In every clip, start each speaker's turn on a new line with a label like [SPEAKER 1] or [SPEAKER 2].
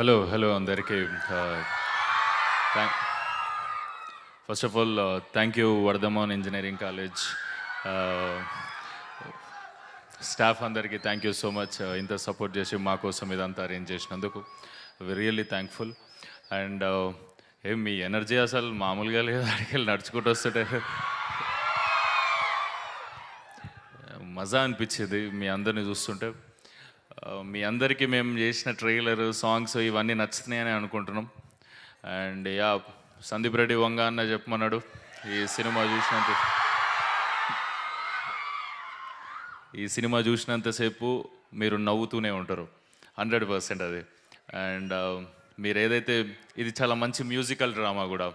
[SPEAKER 1] Hello అందరికీ. First of all thank you Vardhaman engineering college staff అందరికీ thank you so much. ఇంత support చేసి మా కోసం ఇదంతా అరేంజ్ చేసినందుకు రియల్లీ థ్యాంక్ఫుల్. అండ్ ఏం మీ ఎనర్జీ అసలు మామూలుగా లేదు, అడిగి నడుచుకుంటూ వస్తుంటే మజా అనిపించేది మీ అందరిని చూస్తుంటే. మీ అందరికీ మేము చేసిన ట్రైలర్ సాంగ్స్ ఇవన్నీ నచ్చుతున్నాయని అనుకుంటున్నాం. అండ్ యా, సందీప్ రెడ్డి వంగ అన్న చెప్పమన్నాడు, ఈ సినిమా చూసినంతసేపు మీరు నవ్వుతూనే ఉంటారు, 100% అది. అండ్ మీరు ఏదైతే, ఇది చాలా మంచి మ్యూజికల్ డ్రామా కూడా.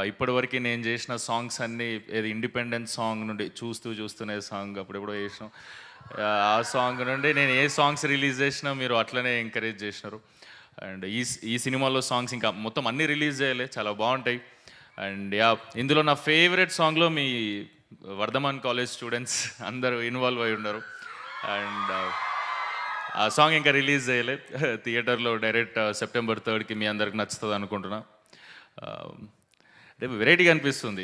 [SPEAKER 1] ఇప్పటివరకు నేను చేసిన సాంగ్స్ అన్నీ ఏది ఇండిపెండెంట్ సాంగ్ నుండి చూస్తూనే సాంగ్ అప్పుడెప్పుడో చేసినాం, ఆ సాంగ్ నుండి నేను ఏ సాంగ్స్ రిలీజ్ చేసినా మీరు అట్లనే ఎంకరేజ్ చేసినారు. అండ్ ఈ సినిమాలో సాంగ్స్ ఇంకా మొత్తం అన్నీ రిలీజ్ చేయలే, చాలా బాగుంటాయి. అండ్ యా, ఇందులో నా ఫేవరెట్ సాంగ్లో మీ వర్ధమాన్ కాలేజ్ స్టూడెంట్స్ అందరూ ఇన్వాల్వ్ అయి ఉన్నారు. అండ్ ఆ సాంగ్ ఇంకా రిలీజ్ చేయలే, థియేటర్లో డైరెక్ట్ సెప్టెంబర్ 3కి మీ అందరికి నచ్చుతుంది అనుకుంటున్నా. రేపు వెరైటీగా అనిపిస్తుంది,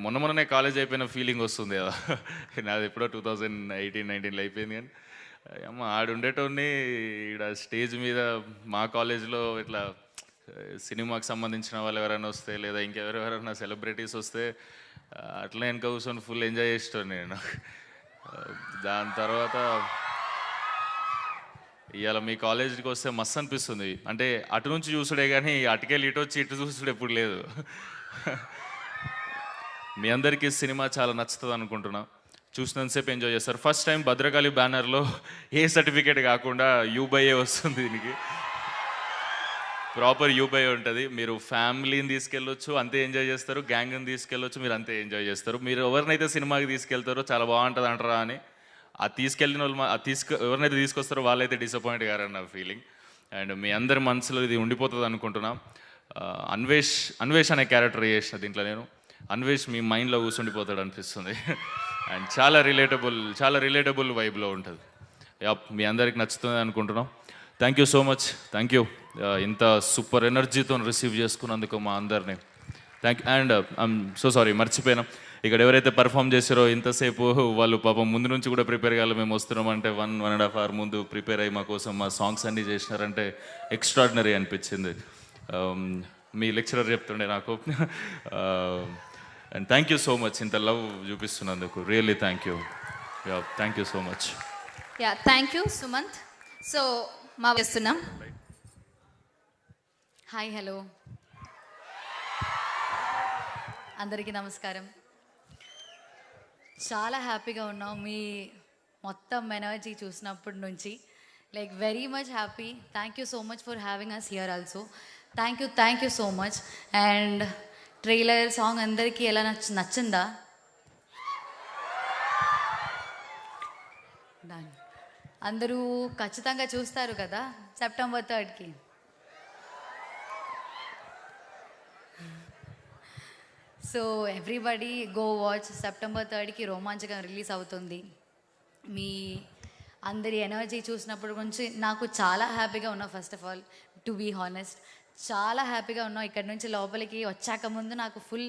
[SPEAKER 1] మొన్ననే కాలేజ్ అయిపోయిన ఫీలింగ్ వస్తుంది కదా. నాది ఎప్పుడో 2018-19లో అయిపోయింది. కానీ అమ్మ ఆడుండేటోని ఇక్కడ స్టేజ్ మీద మా కాలేజ్లో ఇట్లా సినిమాకి సంబంధించిన వాళ్ళు ఎవరైనా వస్తే, లేదా ఇంకెవరెవరైనా సెలబ్రిటీస్ వస్తే అట్లా వెనక కూర్చొని ఫుల్ ఎంజాయ్ చేస్తాను నేను. దాని తర్వాత ఇవాళ మీ కాలేజీకి వస్తే మస్తు అనిపిస్తుంది. అంటే అటు నుంచి చూసుడే కానీ అటుకెళ్ళి ఇటు వచ్చి ఇటు చూసుడు ఎప్పుడు లేదు. మీ అందరికీ సినిమా చాలా నచ్చుతుంది అనుకుంటున్నా, చూసినంతసేపు ఎంజాయ్ చేస్తారు. ఫస్ట్ టైం భద్రకాళి బ్యానర్లో ఏ సర్టిఫికేట్ కాకుండా యూబైఏ వస్తుంది, దీనికి ప్రాపర్ యూబైఏ ఉంటుంది. మీరు ఫ్యామిలీని తీసుకెళ్ళొచ్చు, అంతే ఎంజాయ్ చేస్తారు. గ్యాంగ్ని తీసుకెళ్ళొచ్చు, మీరు అంతే ఎంజాయ్ చేస్తారు. మీరు ఎవరినైతే సినిమాకి తీసుకెళ్తారో చాలా బాగుంటుంది అంటారా అని, ఆ తీసుకెళ్ళిన వాళ్ళు ఎవరినైతే తీసుకొస్తారో వాళ్ళైతే డిసప్పాయింట్ కారని నా ఫీలింగ్. అండ్ మీ అందరి మనసులో ఇది ఉండిపోతుంది అనుకుంటున్నా. అన్వేష్ అనే క్యారెక్టర్ చేసిన దీంట్లో నేను, అన్వేష్ మీ మైండ్లో కూర్చుండిపోతాడు అనిపిస్తుంది. అండ్ చాలా రిలేటబుల్ వైబ్లో ఉంటుంది. మీ అందరికి నచ్చుతుంది అనుకుంటున్నాం. Thank you so much, thank you. ఇంత సూపర్ ఎనర్జీతో రిసీవ్ చేసుకున్నందుకు మా అందరినీ thank you. And I'm so sorry, మర్చిపోయినాం, ఇక్కడ ఎవరైతే పర్ఫామ్ చేశారో ఇంతసేపు వాళ్ళు పాపం ముందు నుంచి కూడా ప్రిపేర్ కావాలి. మేము వస్తున్నామంటే 1.5 hour ముందు ప్రిపేర్ అయ్యి మా కోసం మా సాంగ్స్ అన్నీ చేసినారంటే ఎక్స్ట్రాడినరీ అనిపించింది. మీ లెక్చరర్ చెప్తుండే నాకు. And thank you so much, ఇంత లవ్ చూపిస్తున్నందుకు really thank you. Thank you so much.
[SPEAKER 2] Thank you Sumanth. So మా వేస్తున్నాం.
[SPEAKER 3] హాయ్, హలో, అందరికీ నమస్కారం. చాలా హ్యాపీగా ఉన్నాం మీ మొత్తం ఎనర్జీ చూసినప్పటి నుంచి. Like very much happy. Thank you so much for having us here also. థ్యాంక్ యూ సో మచ్. అండ్ ట్రైలర్ సాంగ్ అందరికీ ఎలా నచ్చిందా? అందరూ ఖచ్చితంగా చూస్తారు కదా సెప్టెంబర్ 3కి. So everybody go watch. September 3కి రోమాంచకం రిలీజ్ అవుతుంది. మీ అందరి ఎనర్జీ చూసినప్పుడు గురించి నాకు చాలా హ్యాపీగా ఉన్నా. First of all to be honest, చాలా హ్యాపీగా ఉన్నాం. ఇక్కడ నుంచి లోపలికి వచ్చాక ముందు నాకు ఫుల్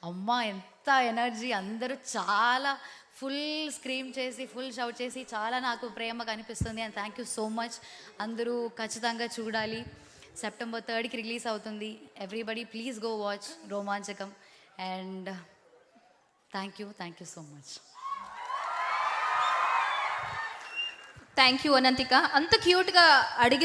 [SPEAKER 3] అమ్మ ఎంత ఎనర్జీ, అందరూ చాలా ఫుల్ స్క్రీమ్ చేసి ఫుల్ షౌట్ చేసి చాలా నాకు ప్రేమగా అనిపిస్తుంది. And thank you so much. అందరూ ఖచ్చితంగా చూడాలి. సెప్టెంబర్ 3కి రిలీజ్ అవుతుంది. Everybody please go watch Romanchakam. And thank you so much.
[SPEAKER 2] Thank you Ananthika. అంత క్యూట్గా అడిగి